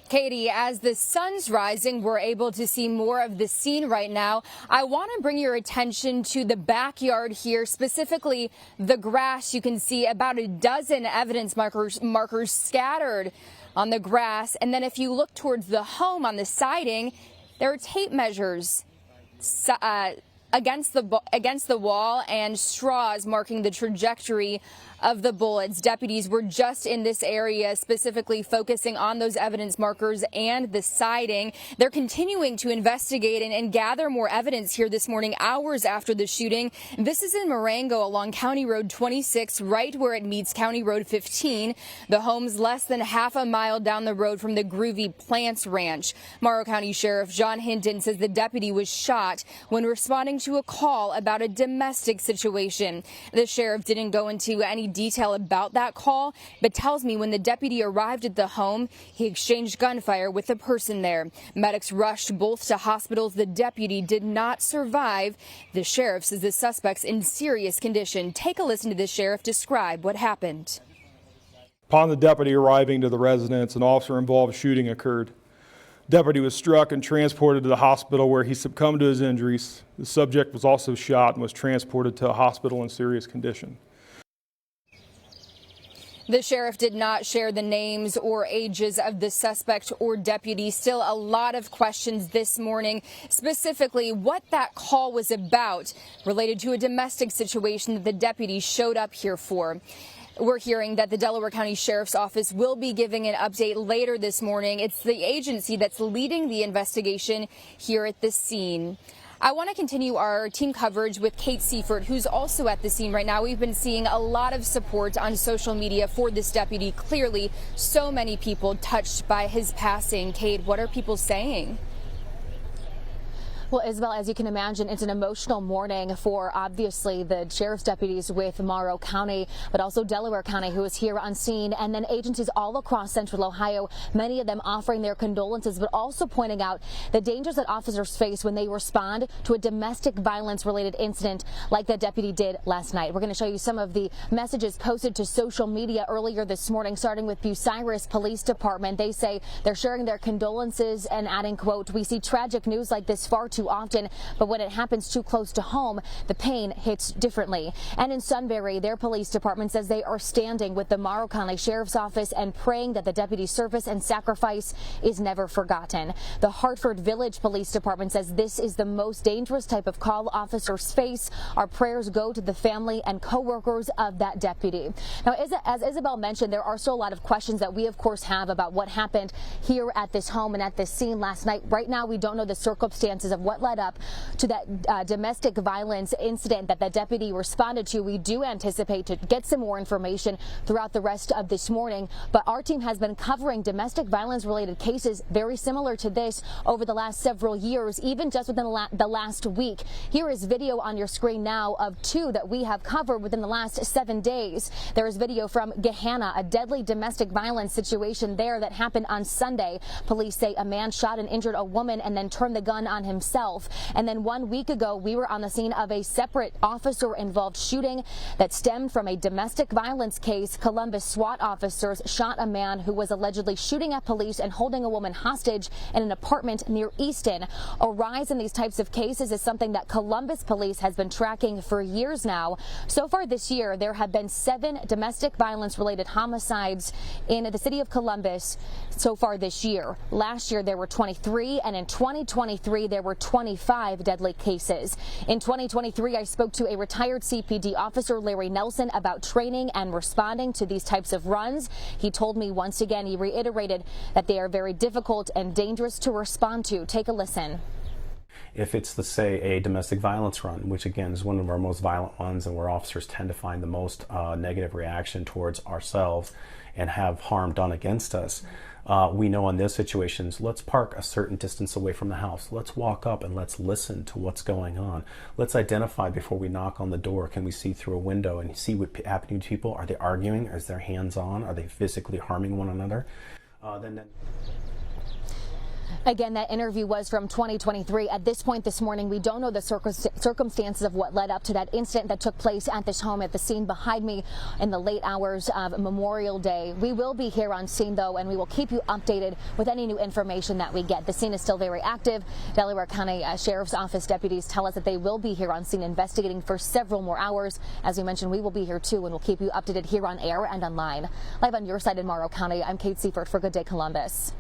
Katie, as the sun's rising, we're able to see more of the scene right now. I want to bring your attention to the backyard here, specifically the grass. You can see about a dozen evidence markers scattered on the grass. And then if you look towards the home on the siding, there are tape measures against the wall and straws marking the trajectory of the bullets. Deputies were just in this area, specifically focusing on those evidence markers and the siding. They're continuing to investigate and gather more evidence here this morning, hours after the shooting. This is in Marengo along County Road 26, right where it meets County Road 15. The home's less than half a mile down the road from the Groovy Plants Ranch. Morrow County Sheriff John Hinton says the deputy was shot when responding to a call about a domestic situation. The sheriff didn't go into any detail about that call, but tells me when the deputy arrived at the home, he exchanged gunfire with the person there. Medics rushed both to hospitals. The deputy did not survive. The sheriff says the suspect's in serious condition. Take a listen to the sheriff describe what happened. Upon the deputy arriving to the residence, an officer-involved shooting occurred. Deputy was struck and transported to the hospital where he succumbed to his injuries. The subject was also shot and was transported to a hospital in serious condition. The sheriff did not share the names or ages of the suspect or deputy. Still a lot of questions this morning, specifically what that call was about related to a domestic situation that the deputy showed up here for. We're hearing that the Delaware County Sheriff's Office will be giving an update later this morning. It's the agency that's leading the investigation here at the scene. I want to continue our team coverage with Kate Seifert, who's also at the scene right now. We've been seeing a lot of support on social media for this deputy. Clearly, so many people touched by his passing. Kate, what are people saying? Well, Isabel, as you can imagine, it's an emotional morning for obviously the sheriff's deputies with Morrow County, but also Delaware County, who is here on scene, and then agencies all across central Ohio, many of them offering their condolences, but also pointing out the dangers that officers face when they respond to a domestic violence related incident like that deputy did last night. We're going to show you some of the messages posted to social media earlier this morning, starting with Bucyrus Police Department. They say they're sharing their condolences and adding, quote, "We see tragic news like this far too often, but when it happens too close to home, the pain hits differently." And in Sunbury, their police department says they are standing with the Morrow County Sheriff's Office and praying that the deputy's service and sacrifice is never forgotten. The Hartford Village Police Department says this is the most dangerous type of call officers face. Our prayers go to the family and co-workers of that deputy. Now, as Isabel mentioned, there are still a lot of questions that we, of course, have about what happened here at this home and at this scene last night. Right now, we don't know the circumstances of what led up to that domestic violence incident that the deputy responded to. We do anticipate to get some more information throughout the rest of this morning, but our team has been covering domestic violence related cases very similar to this over the last several years, even just within the last week. Here is video on your screen now of two that we have covered within the last 7 days. There is video from Gahanna, a deadly domestic violence situation there that happened on Sunday. Police say a man shot and injured a woman and then turned the gun on himself. And then 1 week ago, we were on the scene of a separate officer-involved shooting that stemmed from a domestic violence case. Columbus SWAT officers shot a man who was allegedly shooting at police and holding a woman hostage in an apartment near Easton. A rise in these types of cases is something that Columbus police has been tracking for years now. So far this year, there have been 7 domestic violence-related homicides in the city of Columbus so far this year. Last year, there were 23, and in 2023, there were 25 deadly cases. In 2023, I spoke to a retired CPD officer, Larry Nelson, about training and responding to these types of runs. He told me once again, he reiterated that they are very difficult and dangerous to respond to. Take a listen. If it's, say, a domestic violence run, which again is one of our most violent ones and where officers tend to find the most negative reaction towards ourselves and have harm done against us, we know in those situations, let's park a certain distance away from the house. Let's walk up and let's listen to what's going on. Let's identify before we knock on the door. Can we see through a window and see what's happening to people? Are they arguing? Is their hands on? Are they physically harming one another? Again, that interview was from 2023. At this point this morning, we don't know the circumstances of what led up to that incident that took place at this home at the scene behind me in the late hours of Memorial Day. We will be here on scene, though, and we will keep you updated with any new information that we get. The scene is still very active. Delaware County Sheriff's Office deputies tell us that they will be here on scene investigating for several more hours. As we mentioned, we will be here too, and we'll keep you updated here on air and online. Live on your side in Morrow County, I'm Kate Seifert for Good Day Columbus.